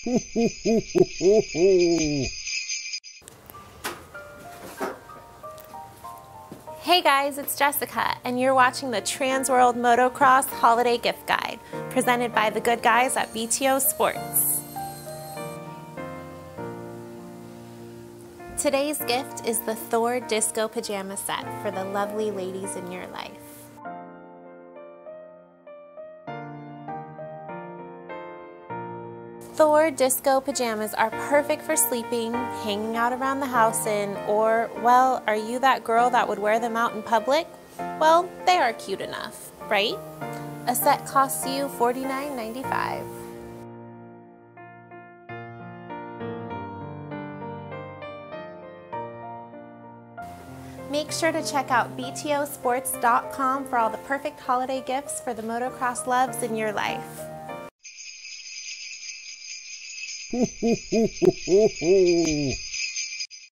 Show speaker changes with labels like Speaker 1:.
Speaker 1: Hey guys, it's Jessica, and you're watching the TransWorld Motocross Holiday Gift Guide, presented by the good guys at BTOSports. Today's gift is the Thor Disco Pajama set for the lovely ladies in your life. Thor Disco Pajamas are perfect for sleeping, hanging out around the house in, or, well, are you that girl that would wear them out in public? Well, they are cute enough, right? A set costs you $49.95. Make sure to check out BTOsports.com for all the perfect holiday gifts for the motocross loves in your life.
Speaker 2: Ho, ho, ho, ho, ho, ho.